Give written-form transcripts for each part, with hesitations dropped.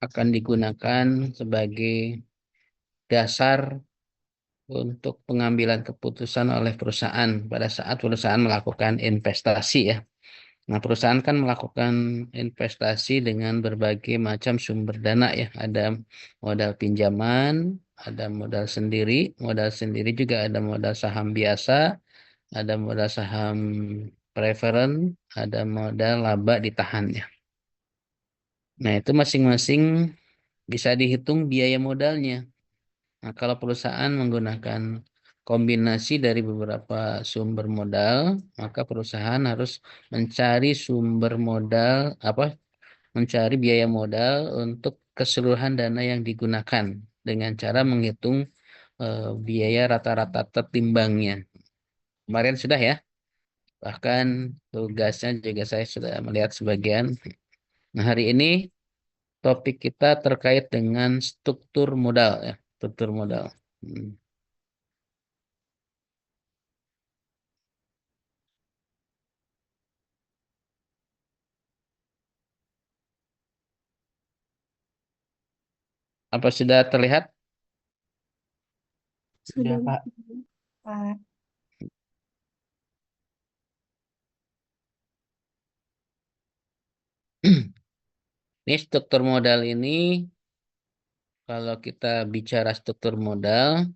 akan digunakan sebagai dasar untuk pengambilan keputusan oleh perusahaan pada saat perusahaan melakukan investasi ya. Nah, perusahaan kan melakukan investasi dengan berbagai macam sumber dana ya. Ada modal pinjaman, ada modal sendiri. Modal sendiri juga ada modal saham biasa, ada modal saham preferen, ada modal laba ditahan ya. Nah, itu masing-masing bisa dihitung biaya modalnya. Nah, kalau perusahaan menggunakan kombinasi dari beberapa sumber modal, maka perusahaan harus mencari sumber modal, mencari biaya modal untuk keseluruhan dana yang digunakan dengan cara menghitung biaya rata-rata tertimbangnya. Kemarin sudah ya, bahkan tugasnya juga saya sudah melihat sebagian. Nah, hari ini topik kita terkait dengan struktur modal ya, struktur modal. Hmm. Apa sudah terlihat? Sudah, Sudah, Pak. Pak. Ini struktur modal ini, kalau kita bicara struktur modal,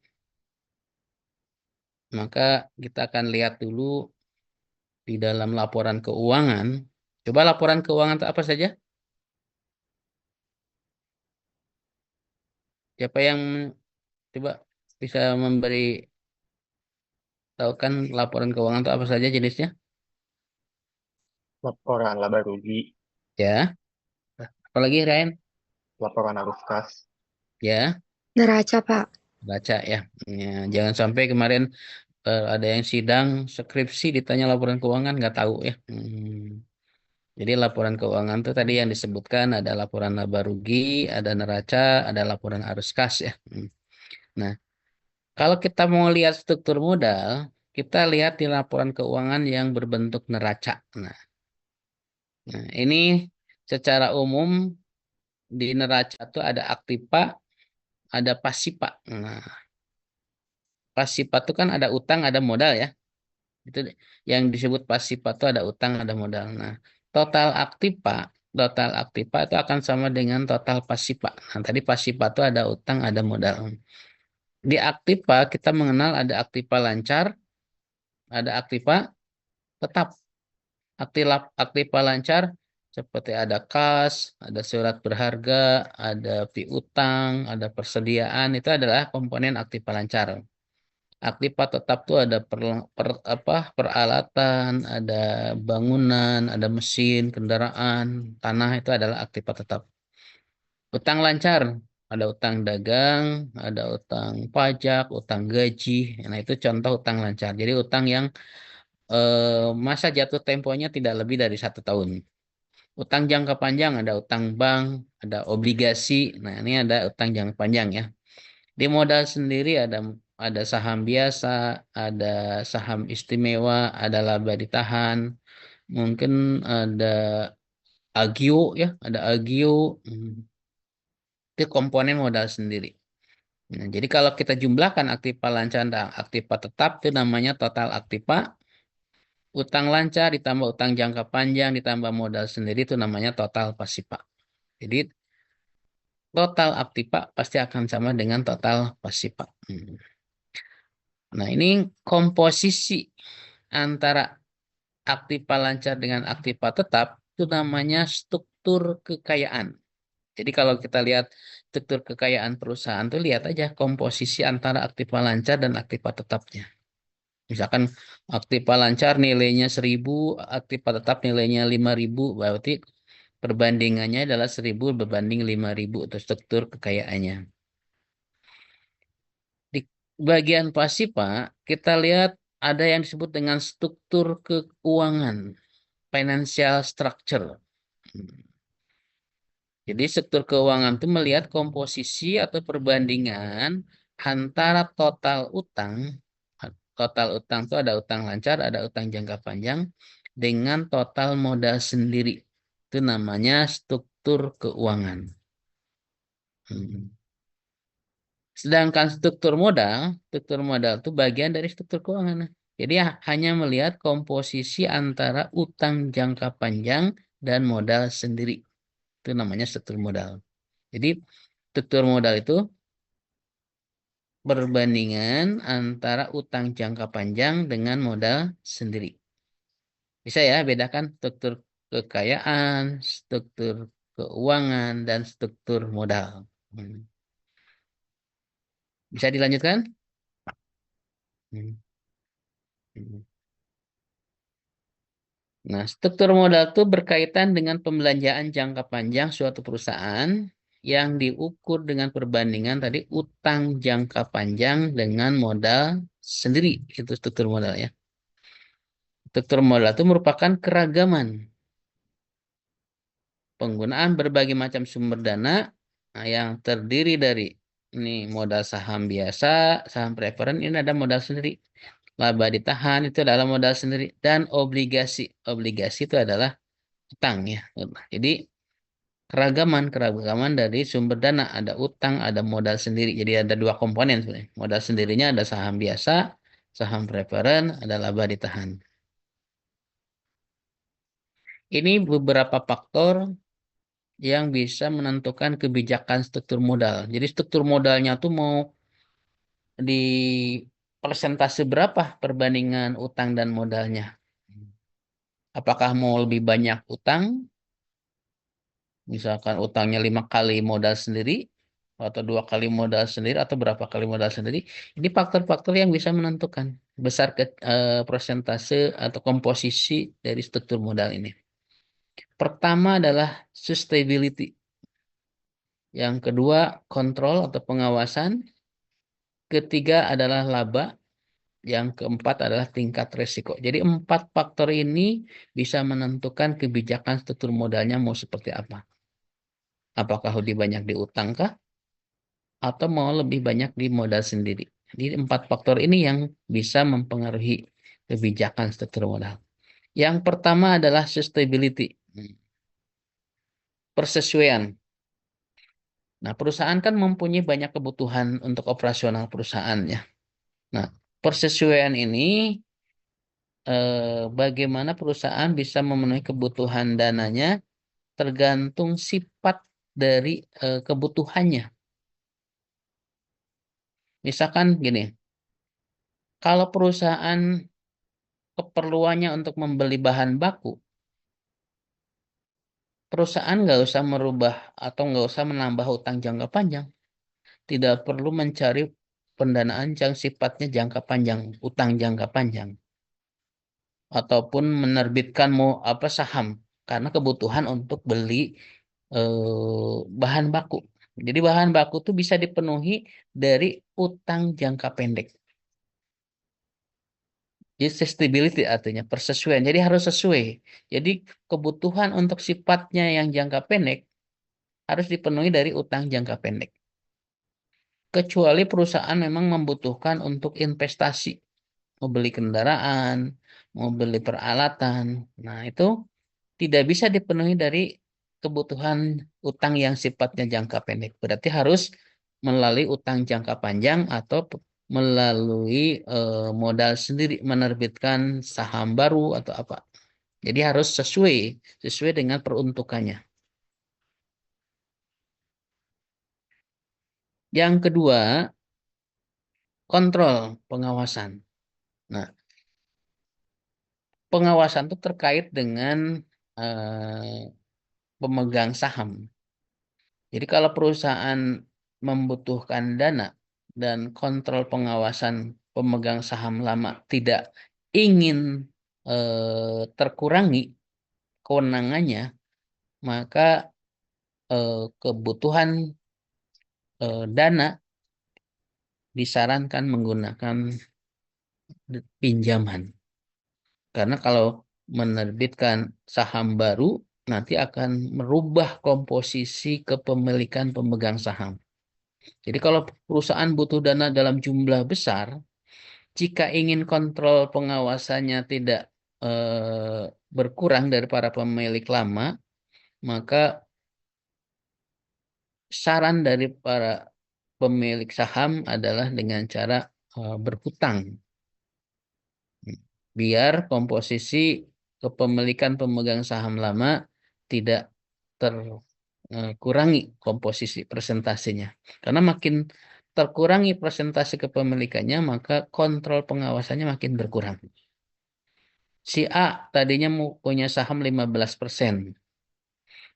maka kita akan lihat dulu di dalam laporan keuangan. Coba laporan keuangan itu apa saja? Siapa yang coba bisa memberi tahu kan laporan keuangan itu apa saja jenisnya? Laporan laba rugi, Ya, apalagi Ryan? laporan arus kas. Ya, Neraca, Pak. baca ya. Ya, jangan sampai kemarin ada yang sidang skripsi ditanya laporan keuangan nggak tahu ya. Jadi laporan keuangan itu tadi yang disebutkan ada laporan laba rugi, ada neraca, ada laporan arus kas ya. Nah, kalau kita mau lihat struktur modal, kita lihat di laporan keuangan yang berbentuk neraca. Nah, ini secara umum di neraca itu ada aktiva, ada pasipa. Nah, pasipa itu kan ada utang, ada modal ya. Itu yang disebut pasipa itu ada utang, ada modal. Nah, total aktiva, total aktiva itu akan sama dengan total pasipa. Nah, tadi pasipa itu ada utang, ada modal. Di aktiva kita mengenal ada aktiva lancar, ada aktiva tetap. Aktiva lancar seperti ada kas, ada surat berharga, ada piutang, ada persediaan, itu adalah komponen aktiva lancar. Aktiva tetap tuh ada peralatan, ada bangunan, ada mesin, kendaraan, tanah itu adalah aktiva tetap. Utang lancar, ada utang dagang, ada utang pajak, utang gaji. Nah, itu contoh utang lancar. Jadi utang yang masa jatuh temponya tidak lebih dari 1 tahun. Utang jangka panjang ada utang bank, ada obligasi. Nah, ini ada utang jangka panjang ya. Di modal sendiri ada saham biasa, ada saham istimewa, ada laba ditahan, mungkin ada agio ya, ada agio. Itu komponen modal sendiri. Nah, jadi kalau kita jumlahkan aktiva lancar dan aktiva tetap itu namanya total aktiva. Utang lancar ditambah utang jangka panjang ditambah modal sendiri itu namanya total pasipa. Jadi total aktiva pasti akan sama dengan total pasipa. Nah, ini komposisi antara aktiva lancar dengan aktiva tetap itu namanya struktur kekayaan. Jadi kalau kita lihat struktur kekayaan perusahaan tuh lihat aja komposisi antara aktiva lancar dan aktiva tetapnya. Misalkan aktiva lancar nilainya 1.000, aktiva tetap nilainya 5.000, berarti perbandingannya adalah 1.000 berbanding 5.000 itu struktur kekayaannya. Di bagian pasifa, kita lihat ada yang disebut dengan struktur keuangan, financial structure. Jadi struktur keuangan itu melihat komposisi atau perbandingan antara total utang itu ada utang lancar, ada utang jangka panjang, dengan total modal sendiri. Itu namanya struktur keuangan. Hmm. Sedangkan struktur modal itu bagian dari struktur keuangan. Jadi hanya melihat komposisi antara utang jangka panjang dan modal sendiri. Itu namanya struktur modal. Jadi struktur modal itu perbandingan antara utang jangka panjang dengan modal sendiri. Bisa ya bedakan struktur kekayaan, struktur keuangan, dan struktur modal. Bisa dilanjutkan? Hmm. Hmm. Nah, struktur modal itu berkaitan dengan pembelanjaan jangka panjang suatu perusahaan yang diukur dengan perbandingan tadi utang jangka panjang dengan modal sendiri. Itu struktur modal ya. Struktur modal itu merupakan keragaman penggunaan berbagai macam sumber dana yang terdiri dari ini modal saham biasa, saham preferen, ini ada modal sendiri. Laba ditahan itu adalah modal sendiri dan obligasi. Obligasi itu adalah utang ya. Jadi keragaman dari sumber dana, ada utang, ada modal sendiri. Jadi ada dua komponen sebenarnya. Modal sendirinya ada saham biasa, saham preferen, ada laba ditahan. Ini beberapa faktor yang bisa menentukan kebijakan struktur modal. Jadi struktur modalnya tuh mau di persentase berapa perbandingan utang dan modalnya. Apakah mau lebih banyak utang, misalkan utangnya 5 kali modal sendiri, atau 2 kali modal sendiri, atau berapa kali modal sendiri. Ini faktor-faktor yang bisa menentukan besar persentase atau komposisi dari struktur modal ini. Pertama adalah sustainability. Yang kedua, kontrol atau pengawasan. Ketiga adalah laba. Yang keempat adalah tingkat resiko. Jadi 4 faktor ini bisa menentukan kebijakan struktur modalnya mau seperti apa. Apakah lebih banyak di utang kah? Atau mau lebih banyak di modal sendiri. Jadi 4 faktor ini yang bisa mempengaruhi kebijakan struktur modal. Yang pertama adalah sustainability. Persesuaian. Nah, perusahaan kan mempunyai banyak kebutuhan untuk operasional perusahaannya. Nah, persesuaian ini bagaimana perusahaan bisa memenuhi kebutuhan dananya tergantung sifat dari kebutuhannya. Misalkan gini, kalau perusahaan keperluannya untuk membeli bahan baku, perusahaan nggak usah merubah atau nggak usah menambah utang jangka panjang. Tidak perlu mencari pendanaan yang sifatnya jangka panjang, utang jangka panjang. Ataupun menerbitkan mau apa saham karena kebutuhan untuk beli bahan baku. Jadi bahan baku itu bisa dipenuhi dari utang jangka pendek. Jadi sustainability artinya persesuaian. Jadi harus sesuai. Jadi kebutuhan untuk sifatnya yang jangka pendek harus dipenuhi dari utang jangka pendek. Kecuali perusahaan memang membutuhkan untuk investasi, mau beli kendaraan, mau beli peralatan. Nah, itu tidak bisa dipenuhi dari kebutuhan utang yang sifatnya jangka pendek. Berarti harus melalui utang jangka panjang atau melalui modal sendiri menerbitkan saham baru atau apa. Jadi harus sesuai dengan peruntukannya. Yang kedua, kontrol pengawasan. Nah, pengawasan itu terkait dengan pemegang saham. Jadi kalau perusahaan membutuhkan dana dan kontrol pengawasan pemegang saham lama tidak ingin terkurangi kewenangannya, maka kebutuhan dana disarankan menggunakan pinjaman. Karena kalau menerbitkan saham baru, nanti akan merubah komposisi kepemilikan pemegang saham. Jadi kalau perusahaan butuh dana dalam jumlah besar, jika ingin kontrol pengawasannya tidak berkurang dari para pemilik lama, maka saran dari para pemilik saham adalah dengan cara berhutang. Biar komposisi kepemilikan pemegang saham lama tidak terkurangi komposisi presentasinya. Karena makin terkurangi presentasi kepemilikannya, maka kontrol pengawasannya makin berkurang. Si A tadinya mau punya saham 15%.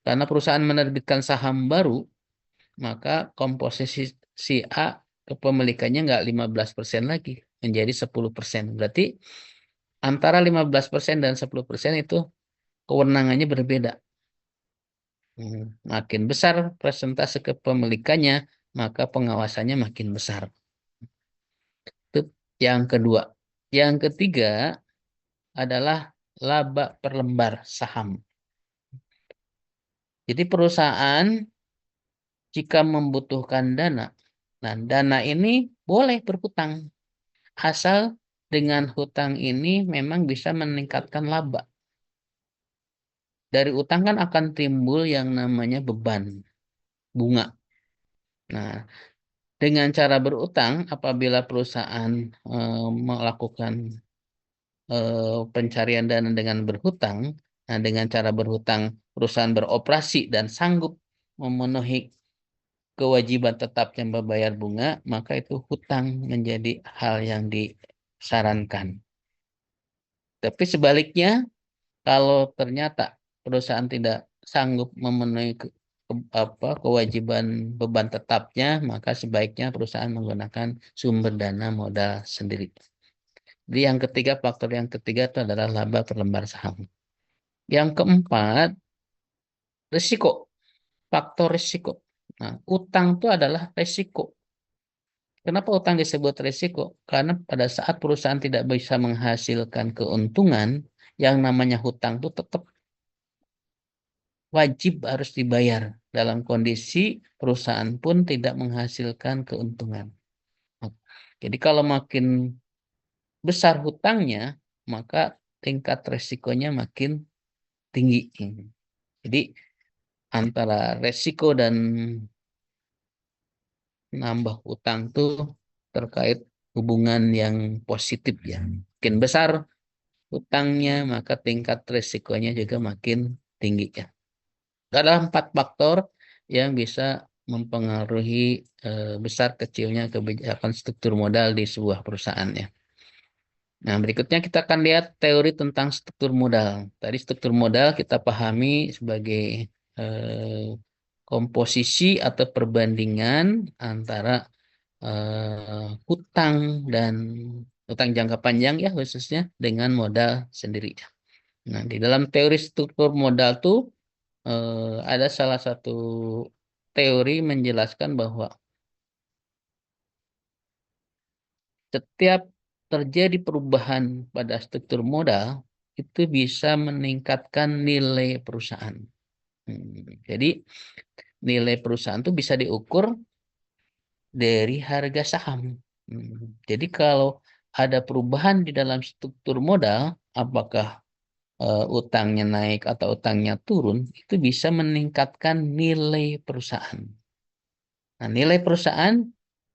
Karena perusahaan menerbitkan saham baru, maka komposisi si A kepemilikannya nggak 15% lagi, menjadi 10%. Berarti antara 15% dan 10% itu kewenangannya berbeda. Makin besar persentase kepemilikannya, maka pengawasannya makin besar. Itu yang kedua. Yang ketiga adalah laba per lembar saham. Jadi perusahaan jika membutuhkan dana, nah dana ini boleh berhutang. Asal dengan hutang ini memang bisa meningkatkan laba. Dari utang kan akan timbul yang namanya beban bunga. Nah, dengan cara berutang, apabila perusahaan melakukan pencarian dana dengan berhutang, nah dengan cara berhutang perusahaan beroperasi dan sanggup memenuhi kewajiban tetapnya membayar bunga, maka itu hutang menjadi hal yang disarankan. Tapi sebaliknya, kalau ternyata perusahaan tidak sanggup memenuhi kewajiban beban tetapnya, maka sebaiknya perusahaan menggunakan sumber dana modal sendiri. Jadi yang ketiga, faktor yang ketiga itu adalah laba per lembar saham. Yang keempat, risiko. Faktor risiko. Nah, utang itu adalah risiko. Kenapa utang disebut risiko? Karena pada saat perusahaan tidak bisa menghasilkan keuntungan, yang namanya hutang itu tetap wajib harus dibayar dalam kondisi perusahaan pun tidak menghasilkan keuntungan. Jadi kalau makin besar hutangnya, maka tingkat resikonya makin tinggi. Jadi antara resiko dan nambah utang tuh terkait hubungan yang positif ya. Makin besar utangnya, maka tingkat resikonya juga makin tinggi ya. Ada 4 faktor yang bisa mempengaruhi besar kecilnya kebijakan struktur modal di sebuah perusahaan ya. Nah, berikutnya kita akan lihat teori tentang struktur modal. Tadi struktur modal kita pahami sebagai komposisi atau perbandingan antara hutang dan hutang jangka panjang ya khususnya dengan modal sendiri. Nah, di dalam teori struktur modal tuh ada salah satu teori menjelaskan bahwa setiap terjadi perubahan pada struktur modal itu bisa meningkatkan nilai perusahaan. Jadi nilai perusahaan itu bisa diukur dari harga saham. Jadi kalau ada perubahan di dalam struktur modal, apakah utangnya naik atau utangnya turun, itu bisa meningkatkan nilai perusahaan. Nah, nilai perusahaan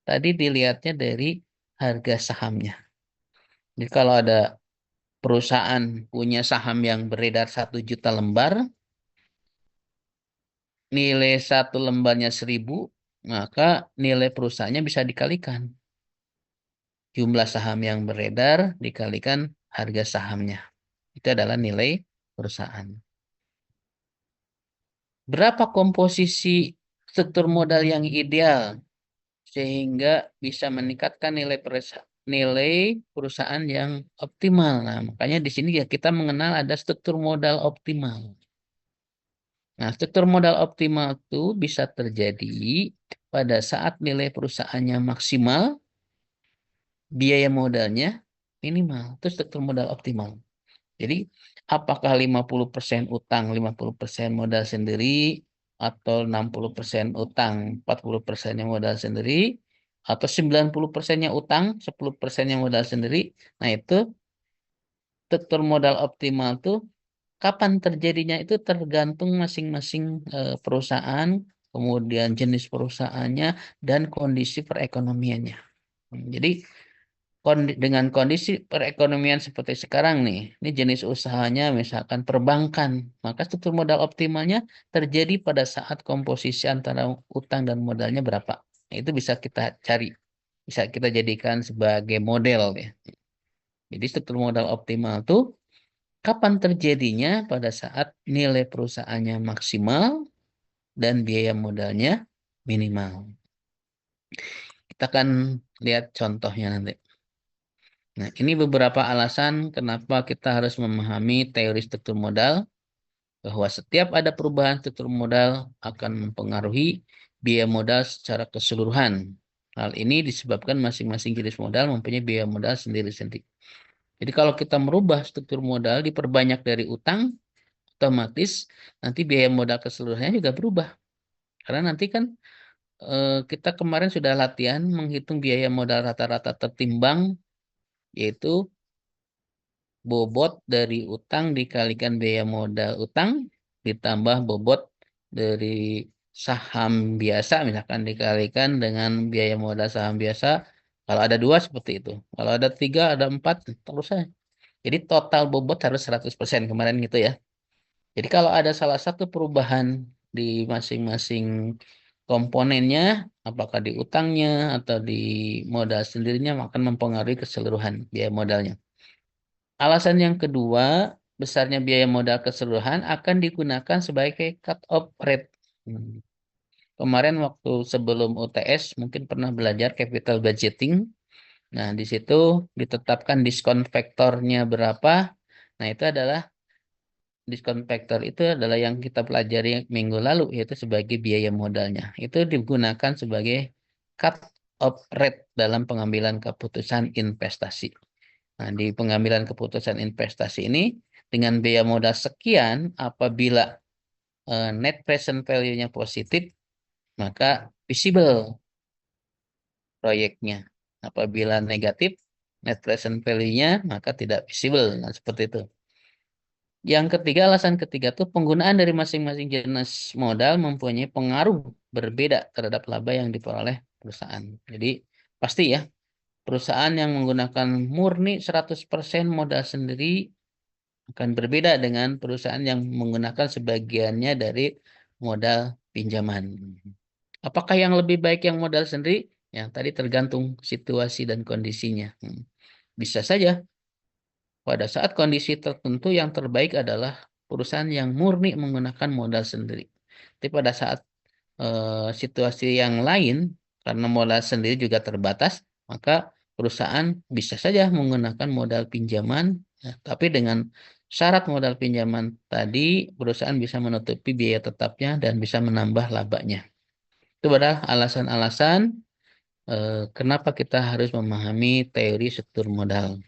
tadi dilihatnya dari harga sahamnya. Jadi kalau ada perusahaan punya saham yang beredar 1 juta lembar, nilai 1 lembarnya 1.000, maka nilai perusahaannya bisa dikalikan. Jumlah saham yang beredar dikalikan harga sahamnya. Itu adalah nilai perusahaan. Berapa komposisi struktur modal yang ideal sehingga bisa meningkatkan nilai perusahaan yang optimal. Nah, makanya di sini ya kita mengenal ada struktur modal optimal. Nah, struktur modal optimal itu bisa terjadi pada saat nilai perusahaannya maksimal, biaya modalnya minimal. Itu struktur modal optimal. Jadi, apakah 50% utang, 50% modal sendiri, atau 60% utang, 40%-nya modal sendiri, atau 90%-nya utang, 10%-nya modal sendiri. Nah, itu struktur modal optimal tuh kapan terjadinya itu tergantung masing-masing perusahaan, kemudian jenis perusahaannya, dan kondisi perekonomiannya. Jadi dengan kondisi perekonomian seperti sekarang nih, ini jenis usahanya misalkan perbankan, maka struktur modal optimalnya terjadi pada saat komposisi antara utang dan modalnya berapa. Nah, itu bisa kita cari, bisa kita jadikan sebagai model ya. Jadi struktur modal optimal tuh kapan terjadinya pada saat nilai perusahaannya maksimal dan biaya modalnya minimal. Kita akan lihat contohnya nanti. Nah, ini beberapa alasan kenapa kita harus memahami teori struktur modal, bahwa setiap ada perubahan struktur modal akan mempengaruhi biaya modal secara keseluruhan. Hal ini disebabkan masing-masing jenis modal mempunyai biaya modal sendiri-sendiri. Jadi kalau kita merubah struktur modal diperbanyak dari utang, otomatis nanti biaya modal keseluruhannya juga berubah. Karena nanti kan kita kemarin sudah latihan menghitung biaya modal rata-rata tertimbang, yaitu bobot dari utang dikalikan biaya modal utang, ditambah bobot dari saham biasa, misalkan dikalikan dengan biaya modal saham biasa. Kalau ada 2 seperti itu. Kalau ada 3, ada 4, terus saja. Jadi total bobot harus 100% kemarin gitu ya. Jadi kalau ada salah satu perubahan di masing-masing komponennya, apakah di utangnya atau di modal sendirinya, akan mempengaruhi keseluruhan biaya modalnya. Alasan yang kedua, besarnya biaya modal keseluruhan akan digunakan sebagai cut-off rate. Kemarin waktu sebelum UTS mungkin pernah belajar capital budgeting. Nah, di situ ditetapkan diskon faktornya berapa. Nah, itu adalah diskon faktor itu adalah yang kita pelajari minggu lalu, yaitu sebagai biaya modalnya. Itu digunakan sebagai cut-off rate dalam pengambilan keputusan investasi. Nah, di pengambilan keputusan investasi ini, dengan biaya modal sekian, apabila net present value-nya positif, maka visible proyeknya. Apabila negatif, net present value-nya, maka tidak visible. Nah, seperti itu. Yang ketiga, alasan ketiga tuh penggunaan dari masing-masing jenis modal mempunyai pengaruh berbeda terhadap laba yang diperoleh perusahaan. Jadi pasti ya, perusahaan yang menggunakan murni 100% modal sendiri akan berbeda dengan perusahaan yang menggunakan sebagiannya dari modal pinjaman. Apakah yang lebih baik yang modal sendiri? Ya, tadi tergantung situasi dan kondisinya. Bisa saja pada saat kondisi tertentu yang terbaik adalah perusahaan yang murni menggunakan modal sendiri. Tapi pada saat situasi yang lain, karena modal sendiri juga terbatas, maka perusahaan bisa saja menggunakan modal pinjaman, ya, tapi dengan syarat modal pinjaman tadi, perusahaan bisa menutupi biaya tetapnya dan bisa menambah labanya. Itu adalah alasan-alasan kenapa kita harus memahami teori struktur modal.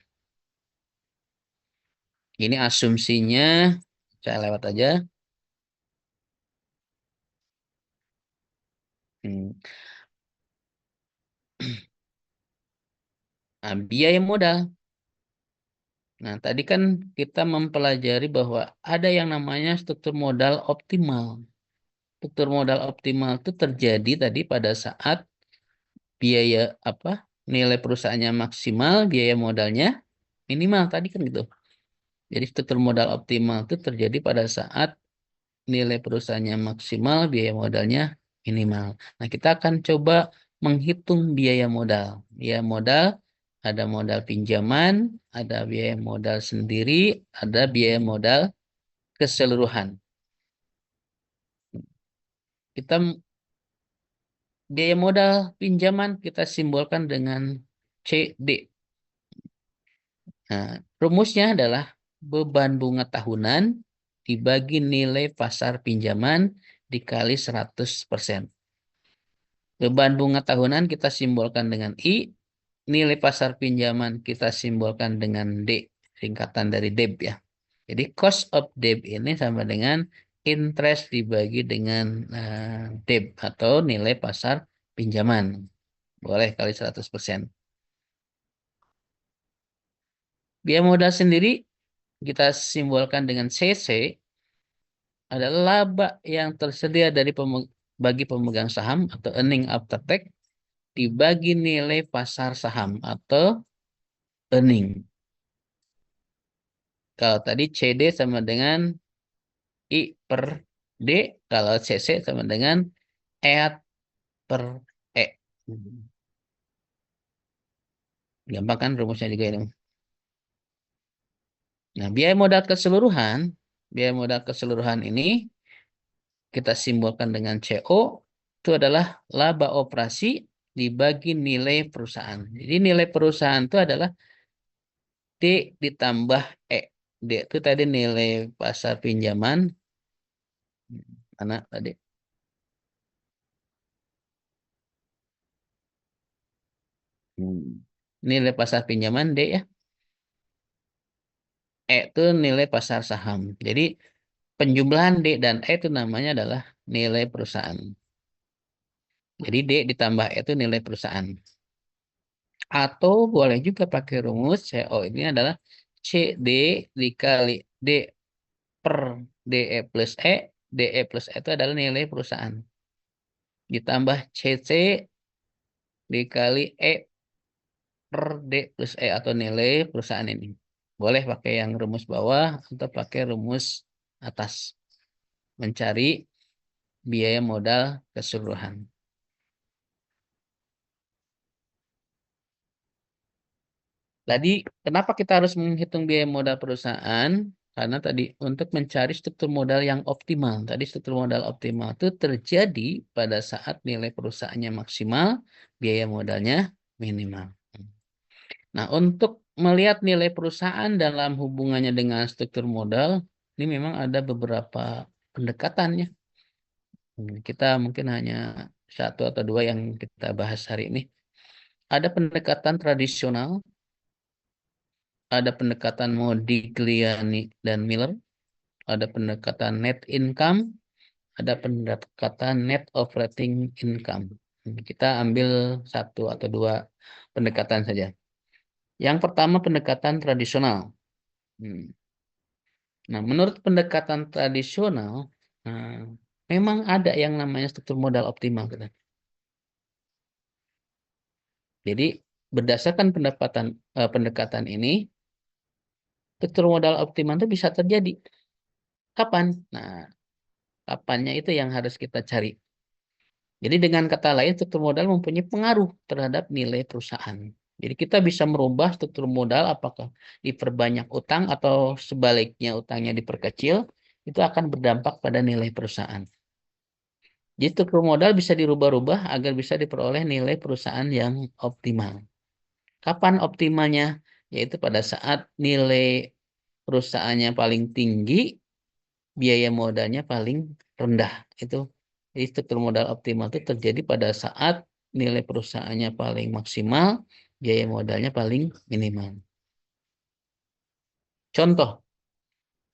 Ini asumsinya, saya lewat aja. Nah, biaya modal. Nah, tadi kan kita mempelajari bahwa ada yang namanya struktur modal optimal. Struktur modal optimal itu terjadi tadi pada saat biaya nilai perusahaannya maksimal, biaya modalnya minimal tadi kan gitu. Jadi struktur modal optimal itu terjadi pada saat nilai perusahaannya maksimal, biaya modalnya minimal. Nah, kita akan coba menghitung biaya modal. Biaya modal ada modal pinjaman, ada biaya modal sendiri, ada biaya modal keseluruhan. Kita biaya modal pinjaman kita simbolkan dengan CD. Nah, rumusnya adalah beban bunga tahunan dibagi nilai pasar pinjaman dikali 100%. Beban bunga tahunan kita simbolkan dengan I, nilai pasar pinjaman kita simbolkan dengan D, singkatan dari DEB ya. Jadi cost of debt ini sama dengan interest dibagi dengan DEB atau nilai pasar pinjaman. Boleh kali 100%. Biaya modal sendiri kita simbolkan dengan CC, adalah laba yang tersedia dari bagi pemegang saham atau earning after tax dibagi nilai pasar saham atau earning. Kalau tadi CD sama dengan I per D, kalau CC sama dengan EAT per E. Gampang kan rumusnya juga ini. Nah, biaya modal keseluruhan ini kita simbolkan dengan CO, itu adalah laba operasi dibagi nilai perusahaan. Jadi nilai perusahaan itu adalah D ditambah E. D itu tadi nilai pasar pinjaman. Mana tadi? Nilai pasar pinjaman D ya. E itu nilai pasar saham. Jadi penjumlahan D dan E itu namanya adalah nilai perusahaan. Jadi D ditambah E itu nilai perusahaan. Atau boleh juga pakai rumus CO ini adalah CD dikali D per DE plus E. DE plus E itu adalah nilai perusahaan. Ditambah CC dikali E per D plus E atau nilai perusahaan ini. Boleh pakai yang rumus bawah atau pakai rumus atas. Mencari biaya modal keseluruhan. Tadi, kenapa kita harus menghitung biaya modal perusahaan? Karena tadi untuk mencari struktur modal yang optimal. Tadi struktur modal optimal itu terjadi pada saat nilai perusahaannya maksimal, biaya modalnya minimal. Nah, untuk melihat nilai perusahaan dalam hubungannya dengan struktur modal, ini memang ada beberapa pendekatannya. Kita mungkin hanya satu atau dua yang kita bahas hari ini. Ada pendekatan tradisional, ada pendekatan Modigliani dan Miller, ada pendekatan net income, ada pendekatan net operating income. Kita ambil satu atau dua pendekatan saja. Yang pertama pendekatan tradisional. Nah, menurut pendekatan tradisional, memang ada yang namanya struktur modal optimal. Jadi berdasarkan pendekatan ini, struktur modal optimal itu bisa terjadi. Kapan? Nah, kapannya itu yang harus kita cari. Jadi dengan kata lain, struktur modal mempunyai pengaruh terhadap nilai perusahaan. Jadi kita bisa merubah struktur modal apakah diperbanyak utang atau sebaliknya utangnya diperkecil, itu akan berdampak pada nilai perusahaan. Jadi struktur modal bisa dirubah-rubah agar bisa diperoleh nilai perusahaan yang optimal. Kapan optimalnya? Yaitu pada saat nilai perusahaannya paling tinggi, biaya modalnya paling rendah. Itu jadi struktur modal optimal itu terjadi pada saat nilai perusahaannya paling maksimal, biaya modalnya paling minimal. Contoh,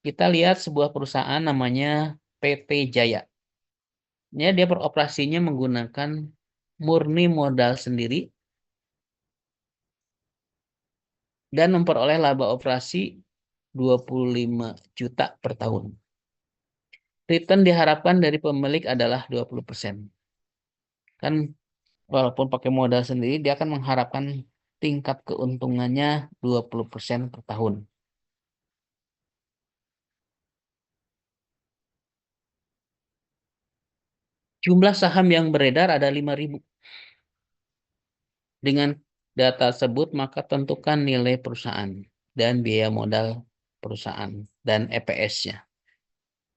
kita lihat sebuah perusahaan namanya PT Jaya. Dia beroperasinya menggunakan murni modal sendiri dan memperoleh laba operasi 25 juta per tahun. Return diharapkan dari pemilik adalah 20%. Kan walaupun pakai modal sendiri, dia akan mengharapkan tingkat keuntungannya 20% per tahun. Jumlah saham yang beredar ada 5.000. Dengan data tersebut, maka tentukan nilai perusahaan dan biaya modal perusahaan dan EPS-nya.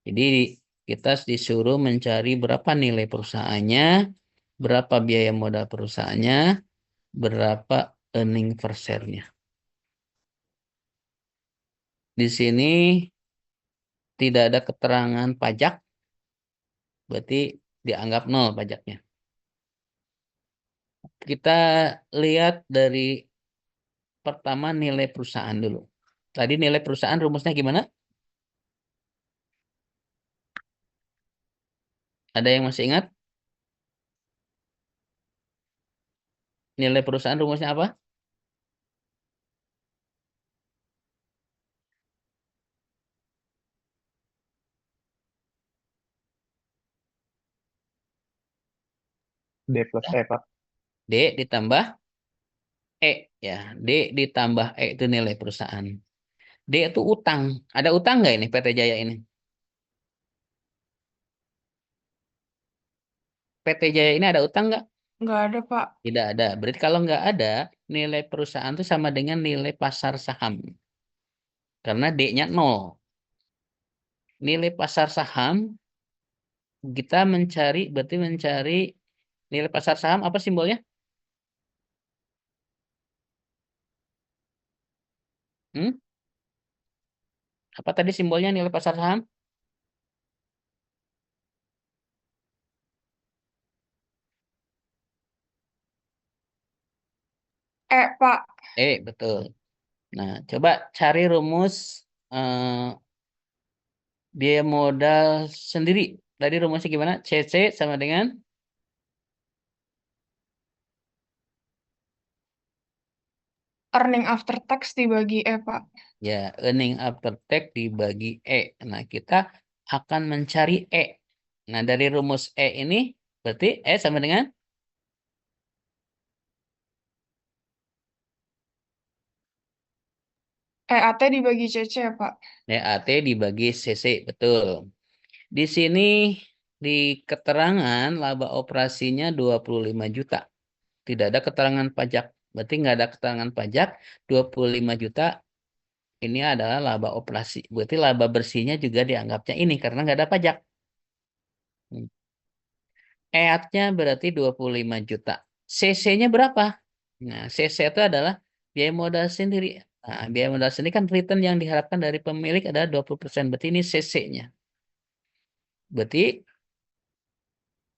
Jadi kita disuruh mencari berapa nilai perusahaannya, berapa biaya modal perusahaannya, berapa earning per share-nya. Di sini tidak ada keterangan pajak, berarti dianggap nol pajaknya. Kita lihat dari pertama nilai perusahaan dulu. Tadi nilai perusahaan rumusnya gimana? Ada yang masih ingat? Nilai perusahaan rumusnya apa? D plus E, Pak. D ditambah E ya. D ditambah E itu nilai perusahaan. D itu utang. Ada utang nggak ini PT Jaya ini? PT Jaya ini ada utang nggak? Nggak ada, Pak. Tidak ada. Berarti kalau nggak ada, nilai perusahaan itu sama dengan nilai pasar saham. Karena D-nya 0. Nilai pasar saham, kita berarti mencari nilai pasar saham, apa simbolnya? Hmm? Apa tadi simbolnya nilai pasar saham? Pak. Betul. Nah, coba cari rumus biaya modal sendiri. Tadi rumusnya gimana? CC sama dengan Earning after tax dibagi Pak. ya earning after tax dibagi E. Nah, kita akan mencari E. Nah, dari rumus E ini berarti E sama dengan EAT dibagi CC, Pak. EAT dibagi CC. Betul. Di sini di keterangan laba operasinya 25 juta. Tidak ada keterangan pajak. Berarti nggak ada keterangan pajak. 25 juta ini adalah laba operasi. Berarti laba bersihnya juga dianggapnya ini karena nggak ada pajak. EAT-nya berarti 25 juta. CC-nya berapa? Nah, CC itu adalah biaya modal sendiri. Nah, biaya modal sendiri kan return yang diharapkan dari pemilik adalah 20%. Berarti ini CC-nya. Berarti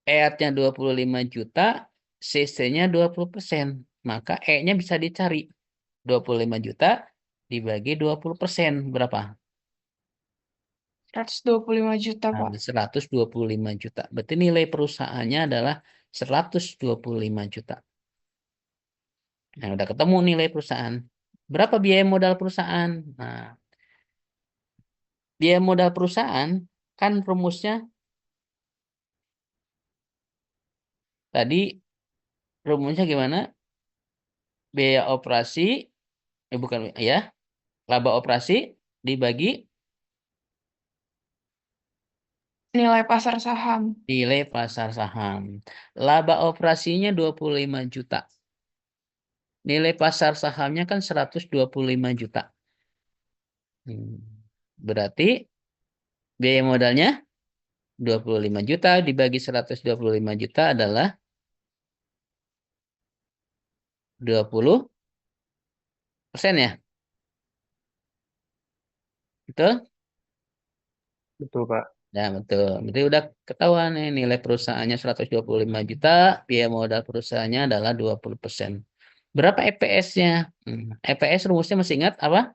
EAT-nya 25 juta, CC-nya 20%. Maka E-nya bisa dicari. 25 juta dibagi 20%. Berapa? 125 juta, Nah, Pak. 125 juta. Berarti nilai perusahaannya adalah 125 juta. Nah, udah ketemu nilai perusahaan. Berapa biaya modal perusahaan? Nah, biaya modal perusahaan kan rumusnya tadi rumusnya gimana? Biaya operasi, bukan ya, laba operasi dibagi Nilai pasar saham. nilai pasar saham. Laba operasinya 25 juta. Nilai pasar sahamnya kan 125 juta. Berarti biaya modalnya 25 juta dibagi 125 juta adalah 20% ya. Betul? Betul, Pak. Ya, betul. Berarti udah ketahuan nih nilai perusahaannya 125 juta, biaya modal perusahaannya adalah 20%. Berapa EPS-nya? EPS rumusnya masih ingat apa?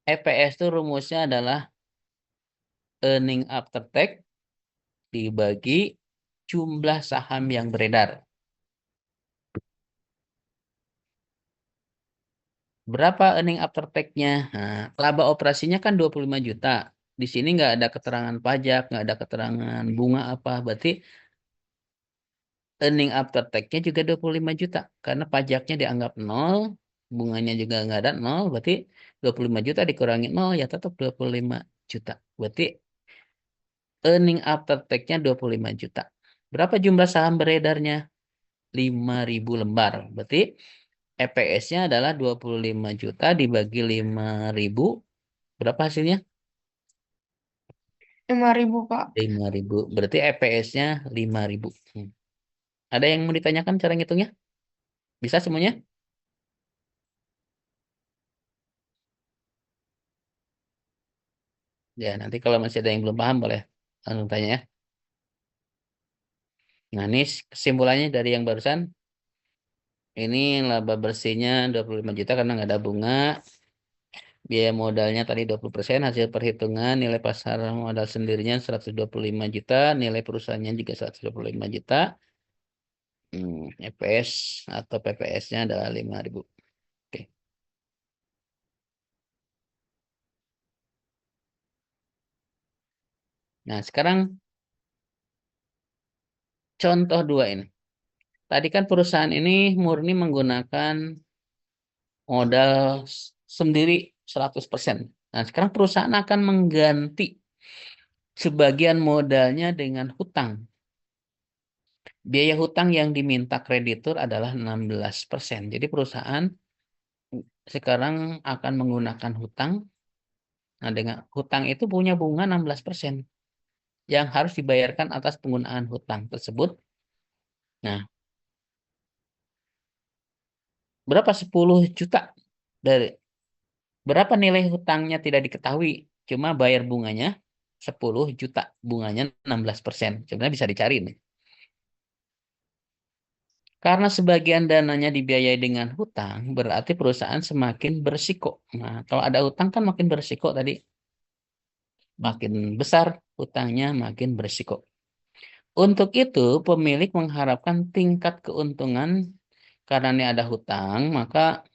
EPS itu rumusnya adalah earning after tax dibagi jumlah saham yang beredar. Berapa earning after tax-nya? Nah, laba operasinya kan 25 juta. Di sini nggak ada keterangan pajak, nggak ada keterangan bunga apa. Berarti earning after tax-nya juga 25 juta. Karena pajaknya dianggap nol, bunganya juga nggak ada nol. Berarti 25 juta dikurangi nol, ya tetap 25 juta. Berarti earning after tax-nya 25 juta. Berapa jumlah saham beredarnya? 5.000 lembar. Berarti EPS-nya adalah 25 juta dibagi 5.000. Berapa hasilnya? 5.000, Pak. 5.000. Berarti EPS-nya 5.000. Ada yang mau ditanyakan cara ngitungnya? Bisa semuanya? Ya, nanti kalau masih ada yang belum paham boleh langsung tanya ya. Nah, ini kesimpulannya dari yang barusan. Ini laba bersihnya 25 juta karena nggak ada bunga. Biaya modalnya tadi 20%, hasil perhitungan nilai pasar modal sendirinya 125 juta, nilai perusahaannya juga 125 juta. EPS atau PPS-nya adalah 5.000. Oke. Nah, sekarang contoh dua ini. Tadi kan perusahaan ini murni menggunakan modal sendiri 100%. Nah, sekarang perusahaan akan mengganti sebagian modalnya dengan hutang. Biaya hutang yang diminta kreditur adalah 16%. Jadi perusahaan sekarang akan menggunakan hutang. Nah, dengan hutang itu punya bunga 16% yang harus dibayarkan atas penggunaan hutang tersebut. Nah, berapa 10 juta dari berapa nilai hutangnya tidak diketahui, cuma bayar bunganya 10 juta, bunganya 16%. Sebenarnya bisa dicari nih. Karena sebagian dananya dibiayai dengan hutang, berarti perusahaan semakin berisiko. Nah, kalau ada hutang kan makin berisiko tadi. Makin besar hutangnya, makin berisiko. Untuk itu, pemilik mengharapkan tingkat keuntungan karena ini ada hutang, maka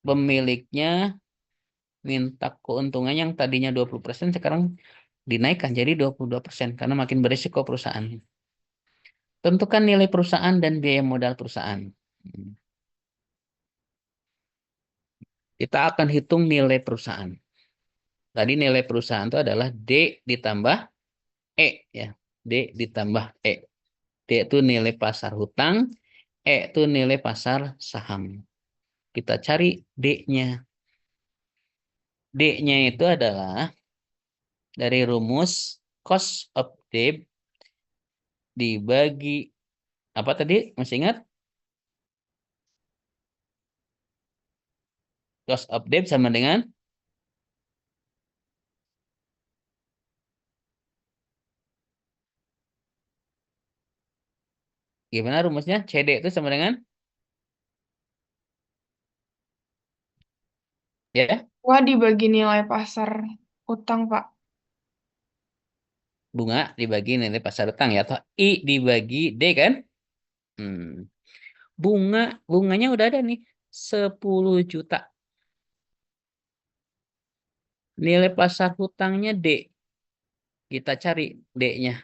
pemiliknya minta keuntungan yang tadinya 20% sekarang dinaikkan jadi 22% karena makin berisiko perusahaan. Tentukan nilai perusahaan dan biaya modal perusahaan. Kita akan hitung nilai perusahaan. Tadi nilai perusahaan itu adalah D ditambah E ya. D ditambah E. D itu nilai pasar hutang, E itu nilai pasar saham. Kita cari D-nya. D-nya itu adalah dari rumus cost of debt dibagi apa tadi? Masih ingat? Cost of debt sama dengan gimana rumusnya? CD itu sama dengan ya Wah, dibagi nilai pasar utang, Pak. bunga dibagi nilai pasar utang ya atau I dibagi D kan? Hmm. Bunga bunganya udah ada nih 10 juta. Nilai pasar hutangnya D. Kita cari D-nya.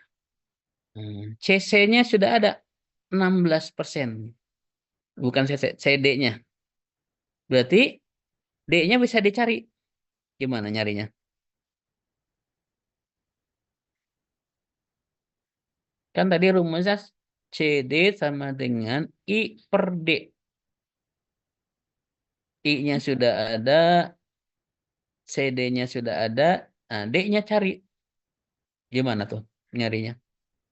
CC-nya sudah ada 16%. Bukan CC, CD-nya. Berarti D-nya bisa dicari. Gimana nyarinya? Kan tadi rumusnya CD sama dengan I per D. I-nya sudah ada, CD-nya sudah ada, nah D-nya cari. Gimana tuh nyarinya?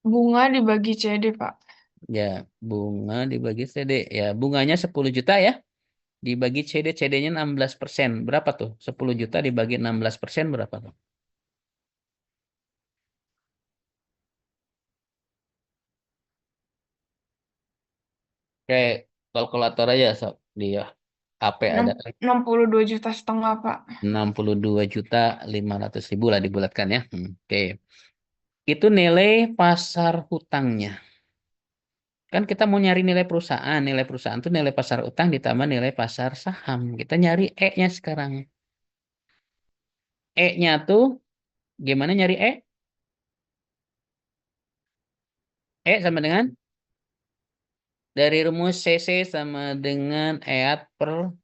Bunga dibagi CD, Pak. Ya, bunga dibagi CD. Ya, bunganya 10 juta ya. Dibagi CD, CD-nya 16%. Berapa tuh? 10 juta dibagi 16% berapa tuh? Kayak kalkulator aja, sob. Dia HP ada 62,5 juta, Pak. 62 juta 500 ribu lah dibulatkan ya. Oke. Itu nilai pasar hutangnya. Kan kita mau nyari nilai perusahaan. Nilai perusahaan itu nilai pasar utang ditambah nilai pasar saham. Kita nyari E-nya sekarang. E-nya tuh gimana nyari E? E sama dengan dari rumus CC sama dengan EAT per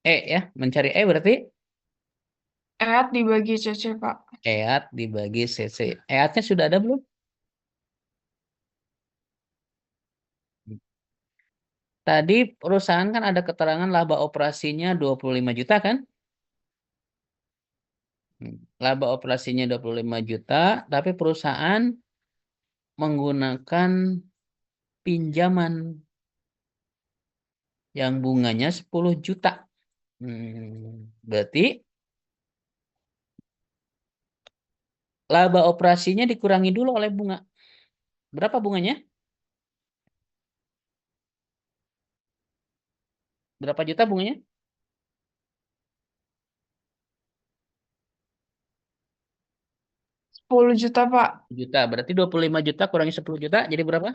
E ya. Mencari E berarti EAT dibagi CC, Pak. EAT dibagi CC. EAT-nya sudah ada belum? Tadi perusahaan kan ada keterangan laba operasinya 25 juta kan? Laba operasinya 25 juta, tapi perusahaan menggunakan pinjaman yang bunganya 10 juta. Berarti laba operasinya dikurangi dulu oleh bunga. Berapa bunganya? Berapa juta bunganya? 10 juta, Pak. Juta. Berarti 25 juta kurangi 10 juta jadi berapa?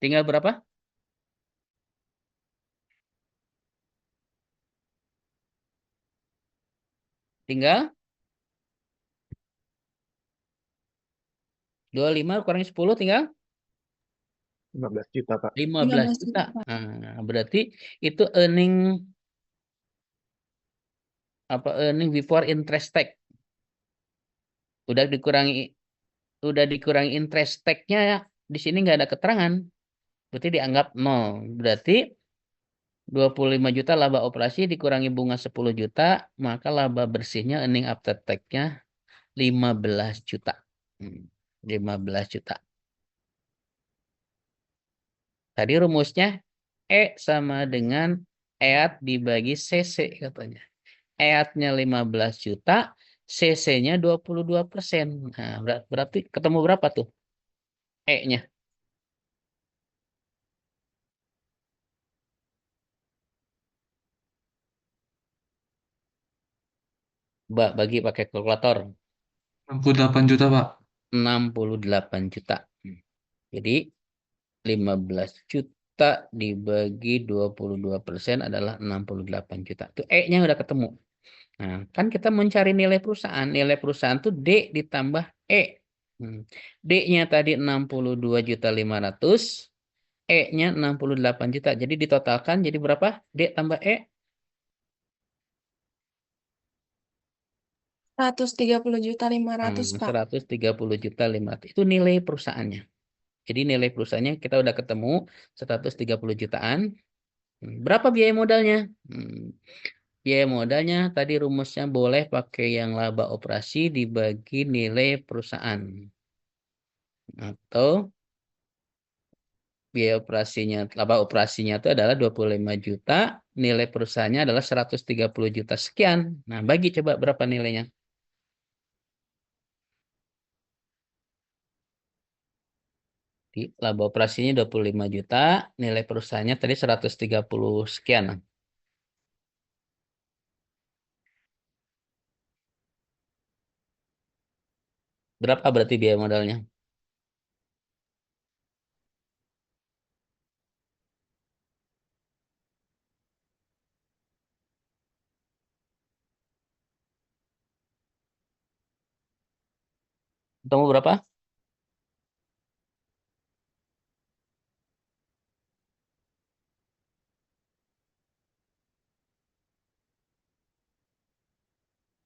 Tinggal berapa? tinggal 25 kurangi 10 tinggal 15 juta, Pak. 15 juta. Nah, berarti itu earning earning before interest tax. Udah dikurangi interest tax-nya ya. Di sini nggak ada keterangan. Berarti dianggap 0. Berarti 25 juta laba operasi dikurangi bunga 10 juta, maka laba bersihnya earning after tax-nya 15 juta. 15 juta. Tadi rumusnya E sama dengan EAT dibagi CC katanya. EAT-nya 15 juta, CC-nya 22%. Nah, berarti ketemu berapa tuh E-nya? Bagi pakai kalkulator. 68 juta, Pak. 68 juta. Jadi 15 juta dibagi 22% adalah 68 juta. Itu E-nya udah ketemu. Nah, kan kita mencari nilai perusahaan. Nilai perusahaan tuh D ditambah E. D-nya tadi 62.500.000, E-nya 68 juta. Jadi ditotalkan jadi berapa? D tambah E? 130.500.000, Pak. 130.500.000. Itu nilai perusahaannya. Jadi nilai perusahaannya kita udah ketemu 130 jutaan. Berapa biaya modalnya? Biaya modalnya tadi rumusnya boleh pakai yang laba operasi dibagi nilai perusahaan. Atau biaya operasinya, laba operasinya itu adalah 25 juta, nilai perusahaannya adalah 130 juta sekian. Nah, bagi coba berapa nilainya? Di laba operasinya 25 juta, nilai perusahaannya tadi 130 sekian. Berapa berarti biaya modalnya? Ketemu berapa?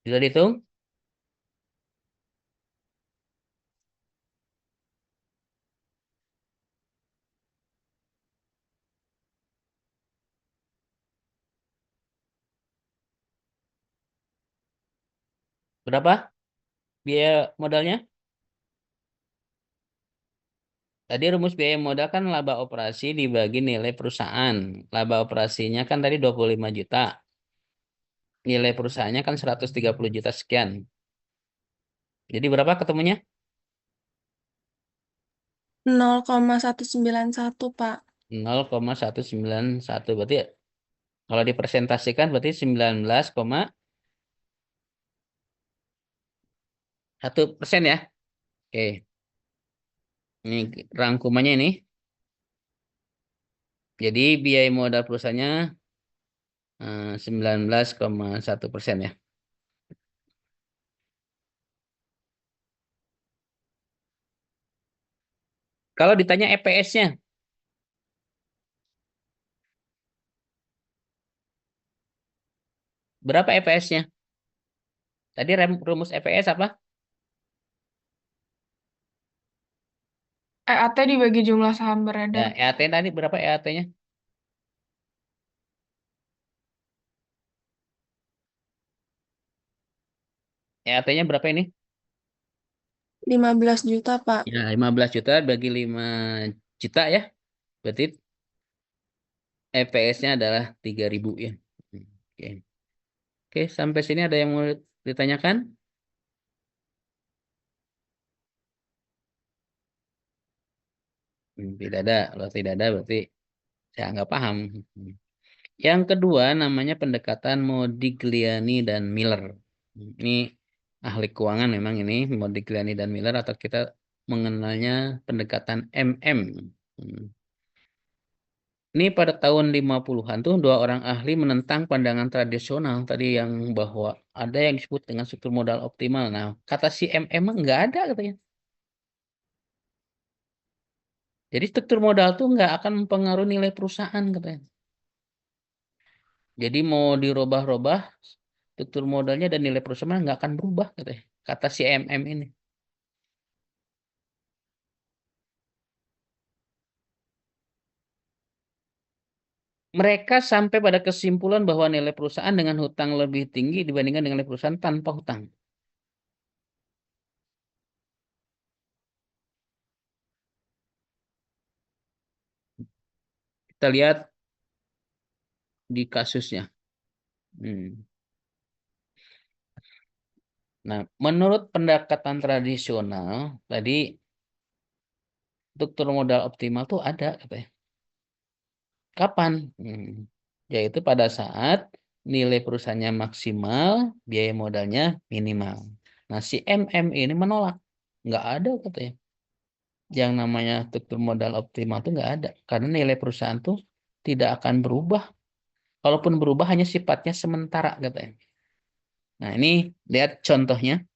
Bisa dihitung? Berapa biaya modalnya? Tadi rumus biaya modal kan laba operasi dibagi nilai perusahaan. Laba operasinya kan tadi 25 juta. Nilai perusahaannya kan 130 juta sekian. Jadi berapa ketemunya? 0,191, Pak. 0,191. Berarti kalau dipresentasikan berarti 19,1% ya. Oke. Ini rangkumannya ini. Jadi biaya modal perusahaannya 19,1% ya. Kalau ditanya EPS-nya, berapa EPS-nya? Tadi rumus EPS apa? EAT dibagi jumlah saham Ya, beredar. EAT tadi berapa EAT-nya? EAT-nya berapa ini? 15 juta, Pak. Ya, 15 juta bagi 5 juta ya. Berarti EPS-nya adalah 3.000 ya. Oke. Oke, sampai sini ada yang mau ditanyakan? Tidak ada. Kalau tidak ada berarti saya nggak paham. Yang kedua namanya pendekatan Modigliani dan Miller. Ini ahli keuangan memang ini Modigliani dan Miller atau kita mengenalnya pendekatan MM. Ini pada tahun 50-an tuh dua orang ahli menentang pandangan tradisional tadi yang bahwa ada yang disebut dengan struktur modal optimal. Nah, kata si emang nggak ada katanya. Jadi struktur modal tuh nggak akan mempengaruhi nilai perusahaan katanya. Jadi mau dirubah-rubah struktur modalnya dan nilai perusahaan nggak akan berubah katanya. Kata si ini. Mereka sampai pada kesimpulan bahwa nilai perusahaan dengan hutang lebih tinggi dibandingkan dengan nilai perusahaan tanpa hutang. Kita lihat di kasusnya. Nah, menurut pendekatan tradisional, tadi struktur modal optimal tuh ada, katanya. Kapan? Yaitu pada saat nilai perusahaannya maksimal, biaya modalnya minimal. Nah, si ini menolak. Nggak ada, katanya. Yang namanya struktur modal optimal tuh nggak ada. Karena nilai perusahaan tuh tidak akan berubah. Kalaupun berubah hanya sifatnya sementara, katanya. Nah, ini lihat contohnya.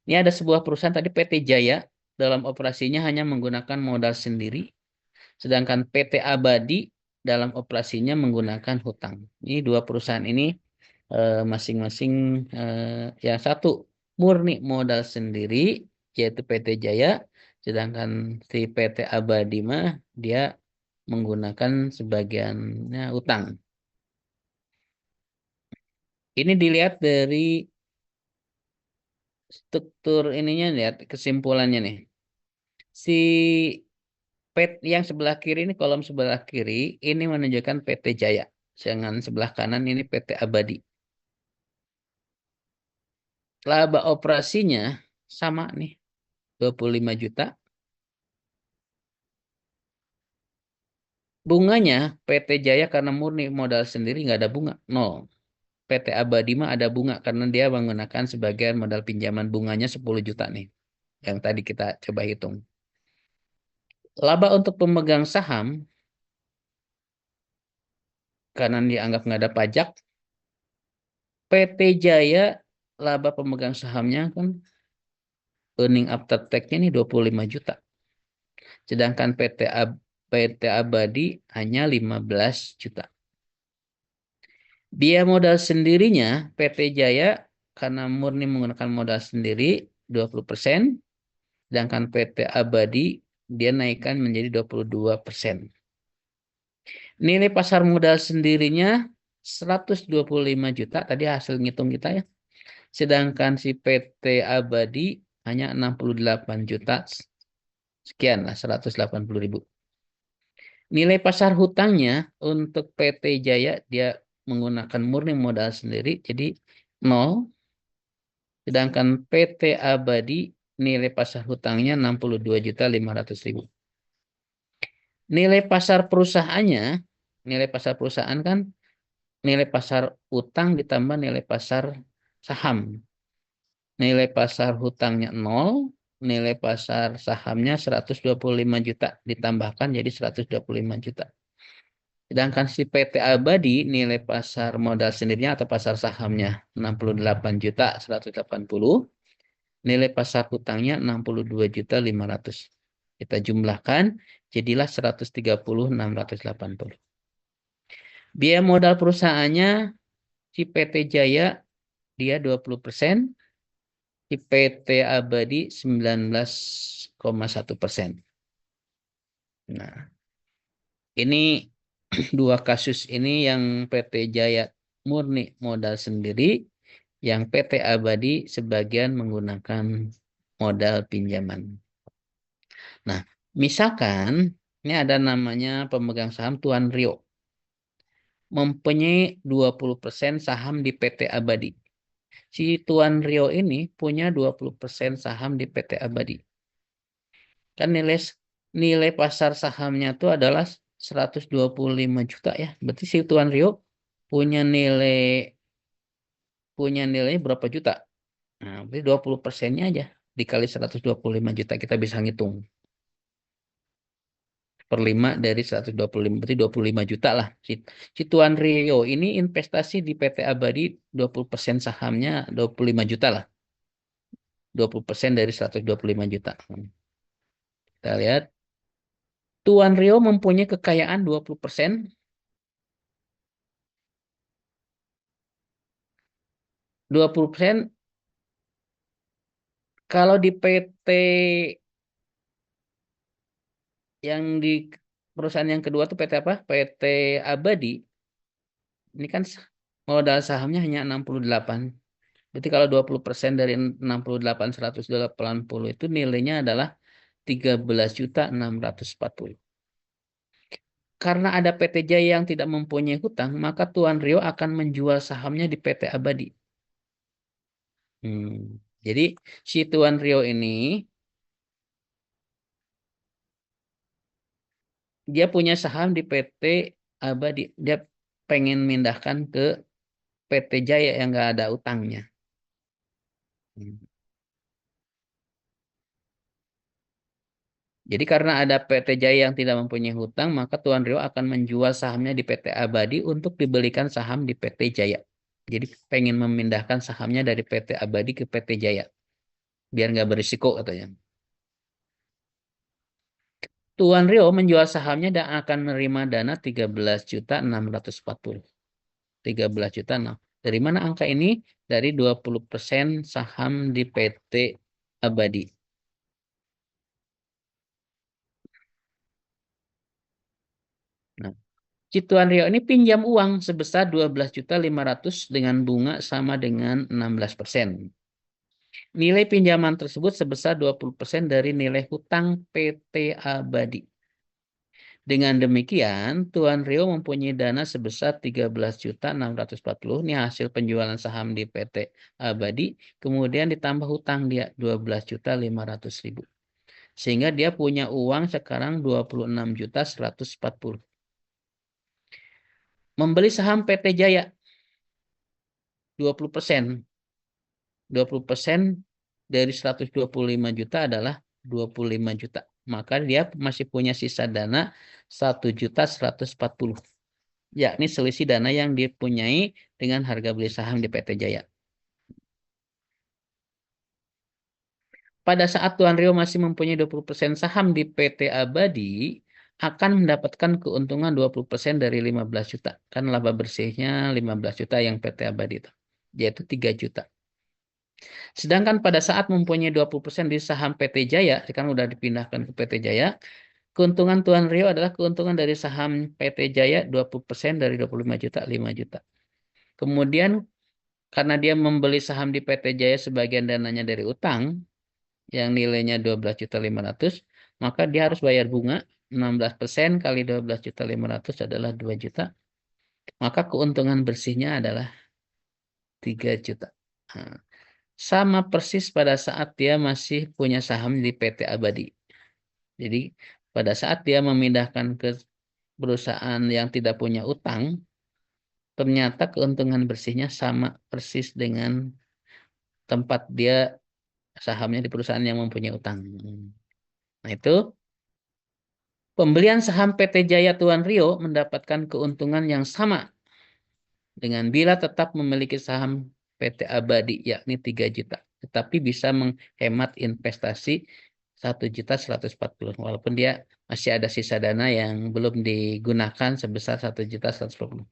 Ini ada sebuah perusahaan tadi PT Jaya dalam operasinya hanya menggunakan modal sendiri, sedangkan PT Abadi dalam operasinya menggunakan hutang. Ini dua perusahaan ini masing-masing yang satu murni modal sendiri yaitu PT Jaya, sedangkan si PT Abadi mah dia menggunakan sebagiannya hutang. Ini dilihat dari struktur ininya, lihat kesimpulannya nih. Si yang sebelah kiri ini, kolom sebelah kiri ini menunjukkan PT Jaya. Dengan sebelah kanan ini PT Abadi. Laba operasinya sama nih, 25 juta. Bunganya PT Jaya karena murni modal sendiri nggak ada bunga, 0. PT Abadi mah ada bunga karena dia menggunakan sebagian modal pinjaman, bunganya 10 juta nih. Yang tadi kita coba hitung. Laba untuk pemegang saham karena dianggap nggak ada pajak, PT Jaya laba pemegang sahamnya kan earning after tax-nya ini 25 juta. Sedangkan PT Abadi hanya 15 juta. Biaya modal sendirinya PT Jaya karena murni menggunakan modal sendiri 20%, sedangkan PT Abadi dia naikkan menjadi 22%. Nilai pasar modal sendirinya 125 juta, tadi hasil ngitung kita ya. Sedangkan si PT Abadi hanya 68 juta. Sekian lah, 180.000. Nilai pasar hutangnya untuk PT Jaya dia menggunakan murni modal sendiri, jadi 0. Sedangkan PT Abadi nilai pasar hutangnya 62.500.000. Nilai pasar perusahaannya, nilai pasar perusahaan kan nilai pasar utang ditambah nilai pasar saham. Nilai pasar hutangnya 0, nilai pasar sahamnya 125 juta ditambahkan jadi 125 juta. Sedangkan si PT Abadi nilai pasar modal sendirinya atau pasar sahamnya 68 juta 180, nilai pasar hutangnya 62.500. Kita jumlahkan jadilah 130.680. Biaya modal perusahaannya si PT Jaya dia 20%, si PT Abadi 19,1%. Nah, ini dua kasus ini yang PT Jaya murni modal sendiri, yang PT Abadi sebagian menggunakan modal pinjaman. Nah, misalkan ini ada namanya pemegang saham Tuan Rio. Mempunyai 20% saham di PT Abadi. Si Tuan Rio ini punya 20% saham di PT Abadi. Kan nilai pasar sahamnya itu adalah 125 juta ya. Berarti si Tuan Rio punya nilai berapa juta? Nah, berarti 20%-nya aja dikali 125 juta kita bisa ngitung. per 5 dari 125, berarti 25 juta lah. Si Tuan Rio ini investasi di PT Abadi 20% sahamnya 25 juta lah. 20% dari 125 juta. Kita lihat. Tuan Rio mempunyai kekayaan 20%. 20% kalau di PT yang di perusahaan yang kedua tuh PT apa? PT Abadi. Ini kan modal sahamnya hanya 68. Berarti kalau 20% dari 68 180 itu nilainya adalah 13.640. Karena ada PT Jaya yang tidak mempunyai hutang, maka Tuan Rio akan menjual sahamnya di PT Abadi. Jadi si Tuan Rio ini dia punya saham di PT Abadi. Dia pengen mindahkan ke PT Jaya yang nggak ada utangnya. Jadi karena ada PT Jaya yang tidak mempunyai hutang, maka Tuan Rio akan menjual sahamnya di PT Abadi untuk dibelikan saham di PT Jaya. Jadi pengen memindahkan sahamnya dari PT Abadi ke PT Jaya. Biar nggak berisiko katanya. Tuan Rio menjual sahamnya dan akan menerima dana 13.640. 13 juta. Nah, dari mana angka ini? Dari 20% saham di PT Abadi. Nah, si Tuan Rio ini pinjam uang sebesar 12.500 dengan bunga sama dengan 16%. Nilai pinjaman tersebut sebesar 20% dari nilai hutang PT Abadi. Dengan demikian, Tuan Rio mempunyai dana sebesar 13.640. Ini hasil penjualan saham di PT Abadi. Kemudian ditambah hutang dia 12.500.000. Sehingga dia punya uang sekarang 26.140. Membeli saham PT Jaya 20%. 20% dari 125 juta adalah 25 juta. Maka dia masih punya sisa dana 1.140. Yakni selisih dana yang dipunyai dengan harga beli saham di PT Jaya. Pada saat Tuan Rio masih mempunyai 20% saham di PT Abadi, akan mendapatkan keuntungan 20% dari 15 juta. Kan laba bersihnya 15 juta yang PT Abadi itu. Yaitu 3 juta. Sedangkan pada saat mempunyai 20% di saham PT Jaya, kan udah dipindahkan ke PT Jaya, keuntungan Tuan Rio adalah keuntungan dari saham PT Jaya 20% dari 25 juta, 5 juta. Kemudian karena dia membeli saham di PT Jaya sebagian dananya dari utang, yang nilainya 12.500.000, maka dia harus bayar bunga 16% kali 12.500.000 adalah 2 juta. Maka keuntungan bersihnya adalah 3 juta. Nah, sama persis pada saat dia masih punya saham di PT Abadi. Jadi pada saat dia memindahkan ke perusahaan yang tidak punya utang, ternyata keuntungan bersihnya sama persis dengan tempat dia sahamnya di perusahaan yang mempunyai utang. Nah itu pembelian saham PT Jaya Tuan Rio mendapatkan keuntungan yang sama dengan bila tetap memiliki saham PT Abadi yakni 3 juta. Tetapi bisa menghemat investasi 1.140. Walaupun dia masih ada sisa dana yang belum digunakan sebesar 1.140.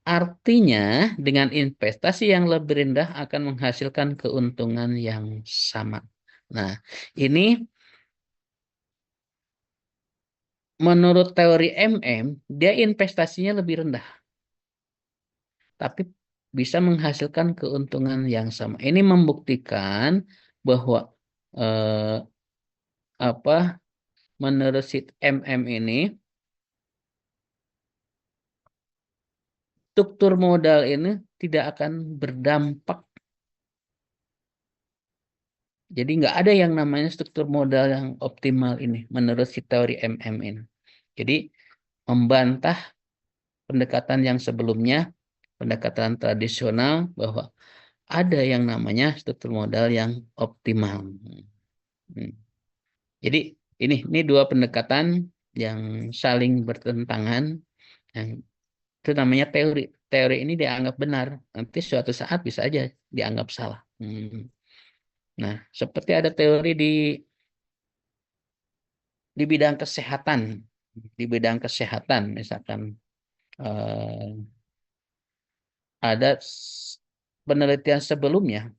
Artinya dengan investasi yang lebih rendah akan menghasilkan keuntungan yang sama. Nah, ini menurut teori MM, dia investasinya lebih rendah. Tapi bisa menghasilkan keuntungan yang sama. Ini membuktikan bahwa menurut si MM ini struktur modal ini tidak akan berdampak. Jadi nggak ada yang namanya struktur modal yang optimal ini menurut si teori MM ini. Jadi membantah pendekatan yang sebelumnya, pendekatan tradisional bahwa ada yang namanya struktur modal yang optimal. Jadi ini dua pendekatan yang saling bertentangan, yang itu namanya teori. Teori ini dianggap benar, nanti suatu saat bisa aja dianggap salah. Nah, seperti ada teori di bidang kesehatan, misalkan eh, ada penelitian sebelumnya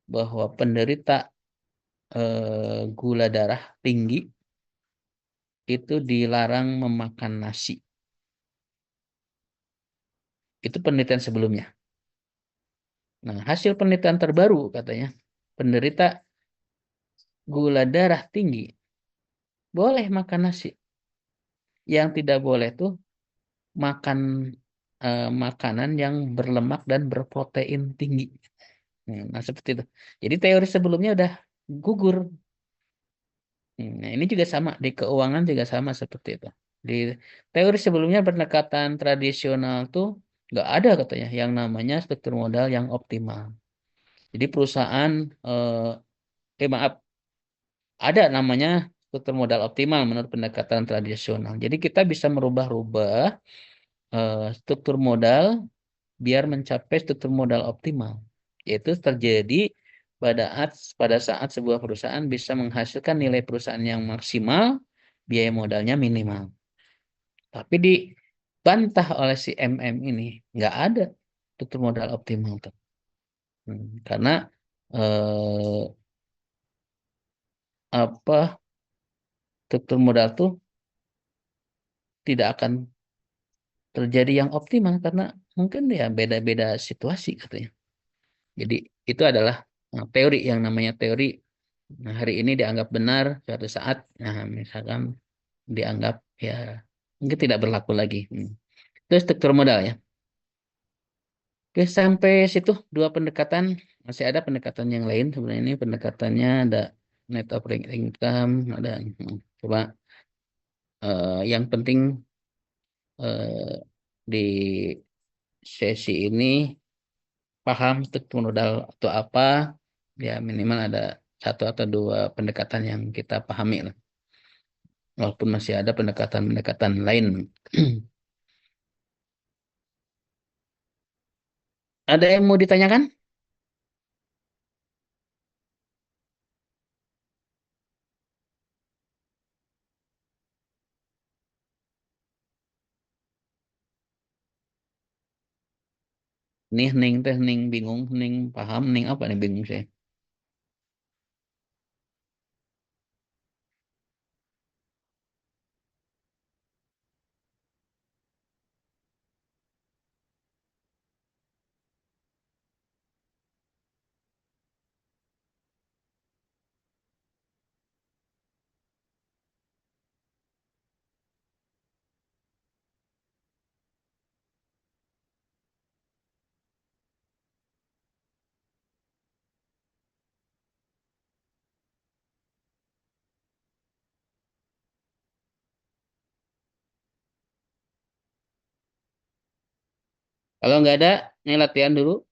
bahwa penderita gula darah tinggi itu dilarang memakan nasi. Itu penelitian sebelumnya. Nah, hasil penelitian terbaru katanya penderita gula darah tinggi boleh makan nasi. Yang tidak boleh tuh makan makanan yang berlemak dan berprotein tinggi. Nah, seperti itu. Jadi teori sebelumnya udah gugur. Nah, ini juga sama di keuangan juga sama seperti itu. Di teori sebelumnya pendekatan tradisional tuh nggak ada katanya yang namanya struktur modal yang optimal. Jadi perusahaan maaf, ada namanya struktur modal optimal menurut pendekatan tradisional. Jadi kita bisa merubah-rubah struktur modal biar mencapai struktur modal optimal. Yaitu terjadi pada saat sebuah perusahaan bisa menghasilkan nilai perusahaan yang maksimal, biaya modalnya minimal. Tapi dibantah oleh si MM ini, nggak ada struktur modal optimal tuh. Karena eh, apa struktur modal tuh tidak akan terjadi yang optimal karena mungkin ya beda-beda situasi katanya. Jadi itu adalah teori yang namanya teori. Nah, hari ini dianggap benar, suatu saat, nah misalkan dianggap ya mungkin tidak berlaku lagi. Itu struktur modal ya. Oke, sampai situ dua pendekatan. Masih ada pendekatan yang lain. Sebenarnya ini pendekatannya ada net operating income, ada coba yang penting di sesi ini paham struktur modal atau apa, ya minimal ada satu atau dua pendekatan yang kita pahami lah. Walaupun masih ada pendekatan-pendekatan lain. Ada yang mau ditanyakan? Nih, Ning teh, Ning bingung, Ning paham, Ning apa nih bingung saya. Kalau nggak ada, ini latihan dulu.